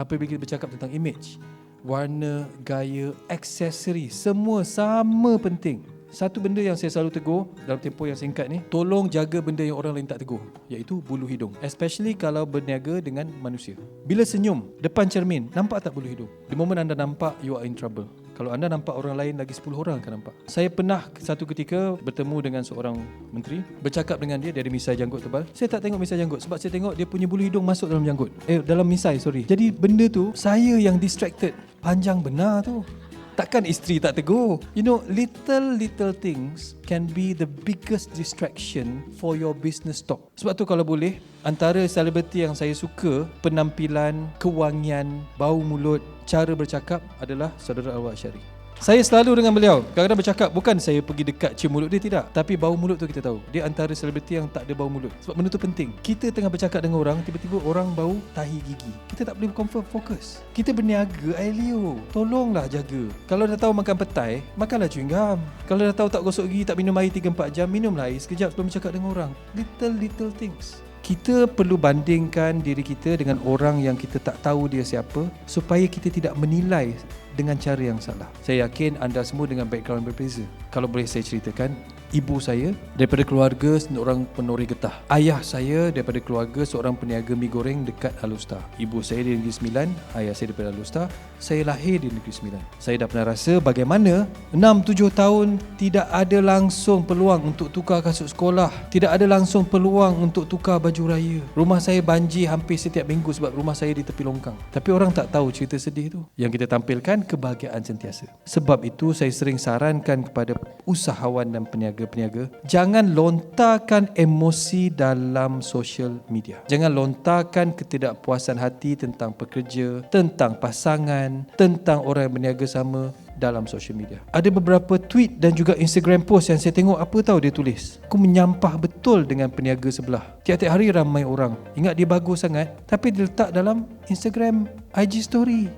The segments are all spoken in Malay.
Apabila kita bercakap tentang image, warna, gaya, aksesori, semua sama penting. Satu benda yang saya selalu tegur dalam tempoh yang singkat ni, tolong jaga benda yang orang lain tak tegur, iaitu bulu hidung. Especially kalau berniaga dengan manusia. Bila senyum depan cermin, nampak tak bulu hidung? The moment anda nampak, you are in trouble. Kalau anda nampak, orang lain lagi 10 orang akan nampak. Saya pernah satu ketika bertemu dengan seorang menteri, bercakap dengan dia ada misai janggut tebal. Saya tak tengok misai janggut sebab saya tengok dia punya bulu hidung masuk dalam janggut. Dalam misai, sorry. Jadi benda tu, saya yang distracted. Panjang benar tu. Takkan isteri tak tegur. You know, little things can be the biggest distraction for your business talk. Sebab tu kalau boleh, antara selebriti yang saya suka penampilan, kewangian, bau mulut, cara bercakap adalah saudara Anwar Asyari. Saya selalu dengan beliau. Kadang-kadang bercakap, bukan saya pergi dekat cium mulut dia, tidak. Tapi bau mulut tu kita tahu. Dia antara selebriti yang tak ada bau mulut. Sebab benda tu penting. Kita tengah bercakap dengan orang, tiba-tiba orang bau tahi gigi. Kita tak boleh fokus. Kita berniaga, Leo. Tolonglah jaga. Kalau dah tahu makan petai, makanlah chewing gum. Kalau dah tahu tak gosok gigi, tak minum air 3-4 jam, minumlah air sekejap sebelum bercakap dengan orang. Little things. Kita perlu bandingkan diri kita dengan orang yang kita tak tahu dia siapa, supaya kita tidak menilai dengan cara yang salah. Saya yakin anda semua dengan background yang berbeza. Kalau boleh saya ceritakan, ibu saya daripada keluarga seorang penori getah. Ayah saya daripada keluarga seorang peniaga mi goreng dekat Alustar. Ibu saya di Negeri Sembilan, ayah saya daripada Alustar. Saya lahir di Negeri Sembilan. Saya dah pernah rasa bagaimana 6-7 tahun tidak ada langsung peluang untuk tukar kasut sekolah, tidak ada langsung peluang untuk tukar baju raya. Rumah saya banjir hampir setiap minggu sebab rumah saya di tepi longkang. Tapi orang tak tahu cerita sedih tu. Yang kita tampilkan kebahagiaan sentiasa. Sebab itu saya sering sarankan kepada usahawan dan peniaga-peniaga, jangan lontarkan emosi dalam social media. Jangan lontarkan ketidakpuasan hati tentang pekerja, tentang pasangan, tentang orang yang berniaga sama dalam social media. Ada beberapa tweet dan juga Instagram post yang saya tengok, apa tahu dia tulis, aku menyampah betul dengan peniaga sebelah. Tiap-tiap hari ramai orang ingat dia bagus sangat, tapi dia letak dalam Instagram IG story.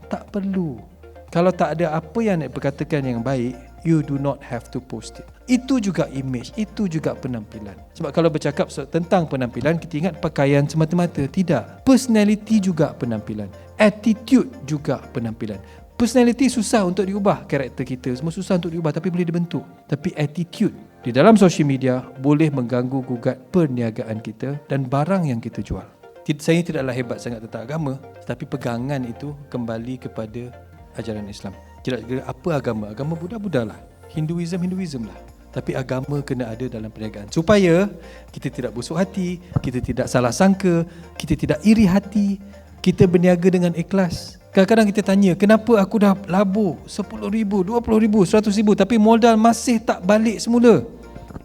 Tak perlu. Kalau tak ada apa yang nak berkatakan yang baik, you do not have to post it. Itu juga image, itu juga penampilan. Sebab kalau bercakap tentang penampilan, kita ingat pakaian semata-mata. Tidak. Personality juga penampilan. Attitude juga penampilan. Personality susah untuk diubah, karakter kita semua susah untuk diubah, tapi boleh dibentuk. Tapi attitude di dalam social media boleh mengganggu gugat perniagaan kita dan barang yang kita jual. Saya tidaklah hebat sangat tentang agama, tetapi pegangan itu kembali kepada ajaran Islam. Tidak kira apa agama, agama Buddha lah, Hinduism lah. Tapi agama kena ada dalam perniagaan supaya kita tidak busuk hati, kita tidak salah sangka, kita tidak iri hati, kita berniaga dengan ikhlas. Kadang-kadang kita tanya, kenapa aku dah labur 10,000, 20,000, 100,000 tapi modal masih tak balik semula?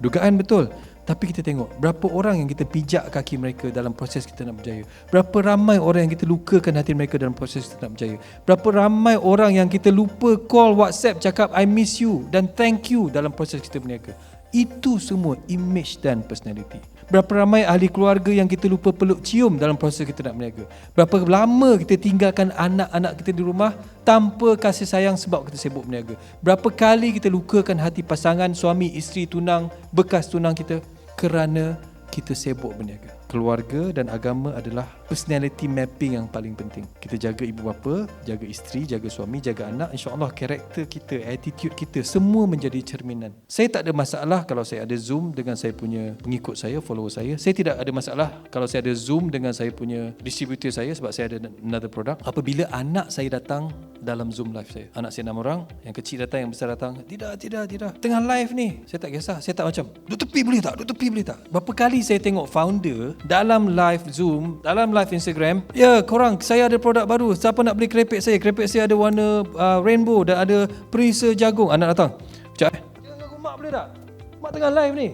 Dugaan betul. Tapi kita tengok berapa orang yang kita pijak kaki mereka dalam proses kita nak berjaya. Berapa ramai orang yang kita lukakan hati mereka dalam proses kita nak berjaya. Berapa ramai orang yang kita lupa call WhatsApp cakap I miss you dan thank you dalam proses kita berniaga. Itu semua image dan personality. Berapa ramai ahli keluarga yang kita lupa peluk cium dalam proses kita nak berniaga. Berapa lama kita tinggalkan anak-anak kita di rumah tanpa kasih sayang sebab kita sibuk berniaga. Berapa kali kita lukakan hati pasangan, suami, isteri, tunang, bekas tunang kita kerana kita sibuk berniaga. Keluarga dan agama adalah personality mapping yang paling penting. Kita jaga ibu bapa, jaga isteri, jaga suami, jaga anak. InsyaAllah karakter kita, attitude kita, semua menjadi cerminan. Saya tak ada masalah kalau saya ada Zoom dengan saya punya pengikut saya, follower saya. Saya tidak ada masalah kalau saya ada Zoom dengan saya punya distributor saya sebab saya ada another product. Apabila anak saya datang dalam Zoom live saya, anak saya 6 orang, yang kecil datang, yang besar datang, tidak, tengah live ni, saya tak kisah. Saya tak macam, duduk tepi boleh tak? Berapa kali saya tengok founder dalam live Zoom, dalam live Instagram, ya korang, saya ada produk baru, siapa nak beli kerepek saya ada warna rainbow dan ada perisa jagung. Anak datang, jangan ganggu mak boleh tak? Mak tengah live ni.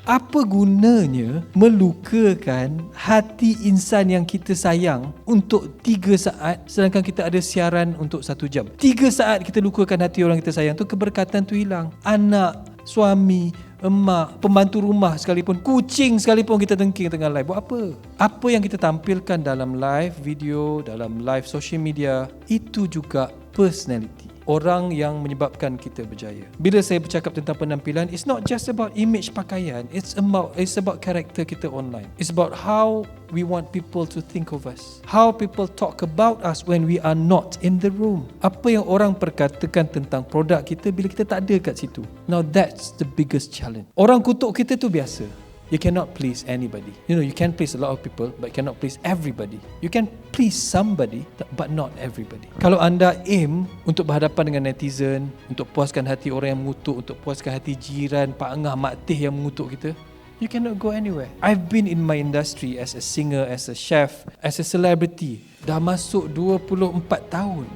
Apa gunanya melukakan hati insan yang kita sayang untuk 3 saat sedangkan kita ada siaran untuk 1 jam. 3 saat kita lukakan hati orang kita sayang tu, keberkatan tu hilang. Anak, suami, emak, pembantu rumah sekalipun, kucing sekalipun kita dengking tengah live. Buat apa? Apa yang kita tampilkan dalam live video, dalam live social media, itu juga personality. orang yang menyebabkan kita berjaya. Bila saya bercakap tentang penampilan, it's not just about image pakaian, it's about karakter kita online. It's about how we want people to think of us, how people talk about us when we are not in the room. Apa yang orang perkatakan tentang produk kita bila kita tak ada kat situ. Now that's the biggest challenge. Orang kutuk kita tu biasa. You cannot please anybody. You can please a lot of people, but cannot please everybody. You can please somebody, but not everybody. Kalau anda aim untuk berhadapan dengan netizen, untuk puaskan hati orang yang mengutuk, untuk puaskan hati jiran, pak angah, mak teh yang mengutuk kita, you cannot go anywhere. I've been in my industry as a singer, as a chef, as a celebrity. Dah masuk 24 tahun.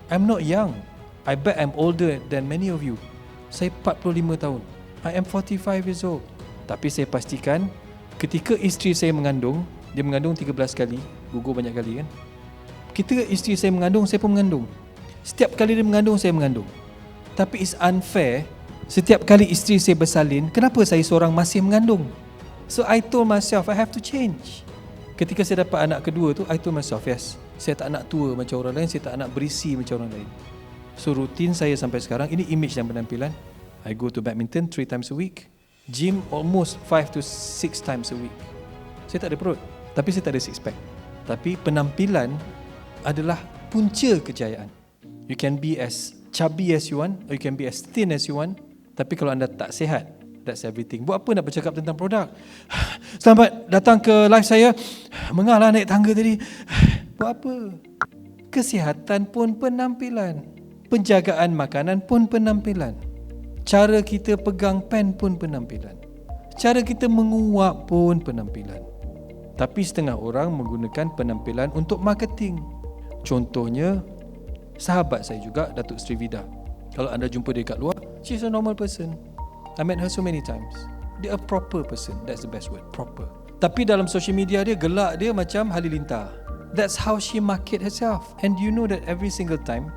I'm not young. I bet I'm older than many of you. Saya 45 tahun. I am 45 years old. Tapi saya pastikan ketika isteri saya mengandung, dia mengandung 13 kali, gugur banyak kali kan. Ketika isteri saya mengandung, saya pun mengandung. Setiap kali dia mengandung, saya mengandung. Tapi it's unfair, setiap kali isteri saya bersalin, kenapa saya seorang masih mengandung? So I told myself, I have to change. Ketika saya dapat anak kedua tu, I told myself, yes, saya tak nak tua macam orang lain, saya tak nak berisi macam orang lain. So rutin saya sampai sekarang, ini image dan penampilan. I go to badminton 3 times a week. Gym almost 5 to 6 times a week. Saya tak ada perut, tapi saya tak ada six pack. Tapi penampilan adalah punca kejayaan. You can be as chubby as you want, or you can be as thin as you want. Tapi kalau anda tak sihat, that's everything. Buat apa nak bercakap tentang produk? Selamat datang ke live saya. Mengalah naik tangga tadi. Buat apa? Kesihatan pun penampilan. Penjagaan makanan pun penampilan. Cara kita pegang pen pun penampilan. Cara kita menguap pun penampilan. Tapi setengah orang menggunakan penampilan untuk marketing. Contohnya, sahabat saya juga, Datuk Sri Vida. Kalau anda jumpa dia kat luar, she's a normal person. I met her so many times. Dia a proper person. That's the best word, proper. Tapi dalam social media dia, gelak dia macam halilintar. That's how she market herself. And you know that every single time,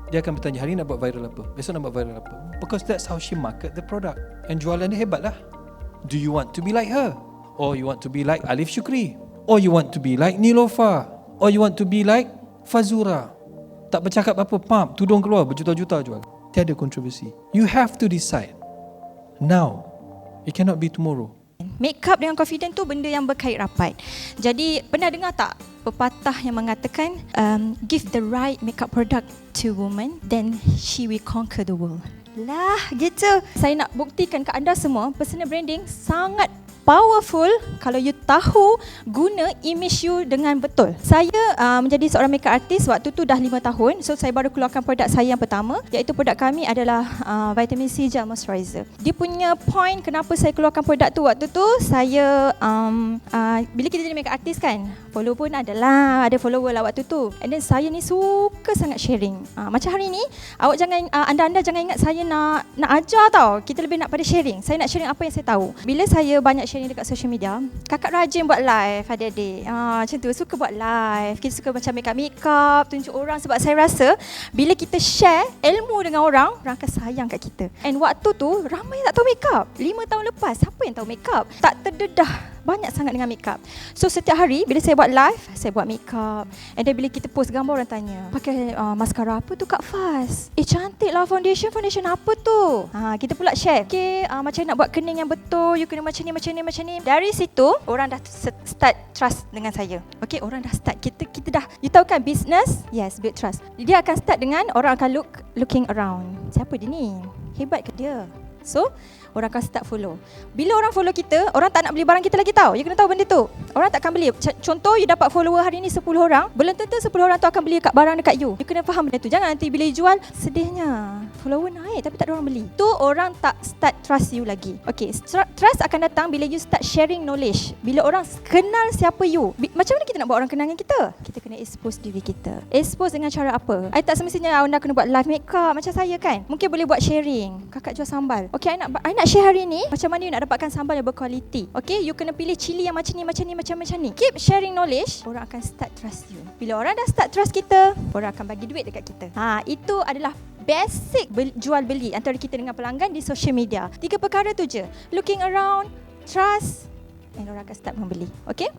dia akan bertanya, hari ni nak buat viral apa? Besok nak buat viral apa? Because that's how she market the product. And jualan dia hebat lah. Do you want to be like her? Or you want to be like Alif Shukri? Or you want to be like Nilofa? Or you want to be like Fazura? Tak bercakap apa, pump, tudung keluar, berjuta-juta jual. Tiada kontroversi. You have to decide. Now. It cannot be tomorrow. Makeup dengan confident tu benda yang berkait rapat. Jadi pernah dengar tak pepatah yang mengatakan give the right makeup product to woman, then she will conquer the world. Lah gitu. Saya nak buktikan ke anda semua, personal branding sangat powerful kalau you tahu guna image you dengan betul. Saya menjadi seorang makeup artist waktu tu dah 5 tahun. So saya baru keluarkan produk saya yang pertama, iaitu produk kami adalah Vitamin C Gel Moisturizer. Dia punya point kenapa saya keluarkan produk tu waktu tu, saya bila kita jadi makeup artist kan, follow pun ada follower lah waktu tu. And then saya ni suka sangat sharing. Macam hari ni, awak jangan anda jangan ingat saya nak ajar tau. Kita lebih nak pada sharing. Saya nak sharing apa yang saya tahu. Bila saya banyak sharing dekat social media, kakak rajin buat live adik-adik. Macam tu, suka buat live. Kita suka macam makeup, tunjuk orang, sebab saya rasa bila kita share ilmu dengan orang akan sayang kat kita. And waktu tu ramai tak tahu makeup. 5 tahun lepas, siapa yang tahu makeup? Tak terdedah banyak sangat dengan makeup. So setiap hari bila saya buat live, saya buat makeup. And then bila kita post gambar, orang tanya, pakai mascara apa tu Kak Faz? Cantik lah, foundation apa tu? Kita pula share. Okay, macam nak buat kening yang betul, you kena macam ni. Dari situ orang dah start trust dengan saya. Okay, orang dah start. Kita dah, you tahu kan business? Yes, build trust. Dia akan start dengan orang akan looking around. Siapa dia ni? Hebat ke dia? So, orang akan start follow. Bila orang follow kita, orang tak nak beli barang kita lagi tahu. You kena tahu benda tu. Orang tak akan beli. Contoh, you dapat follower hari ni 10 orang, belum tentu 10 orang tu akan beli barang dekat you. You kena faham benda tu. Jangan nanti bila you jual, sedihnya follower naik tapi tak ada orang beli. Tu orang tak start trust you lagi. Okay, trust akan datang bila you start sharing knowledge. Bila orang kenal siapa you. Macam mana kita nak buat orang kenal dengan kita? Kita kena expose diri kita. Expose dengan cara apa? I tak semestinya anda kena buat live makeup macam saya kan. Mungkin boleh buat sharing. Kakak jual sambal. Okay, I nak share hari ni macam mana you nak dapatkan sambal yang berkualiti. Okay, you kena pilih cili yang macam ni. Keep sharing knowledge, orang akan start trust you. Bila orang dah start trust kita, orang akan bagi duit dekat kita. Itu adalah basic jual beli antara kita dengan pelanggan di social media. 3 perkara tu je. Looking around, trust, and orang akan start membeli. Okay?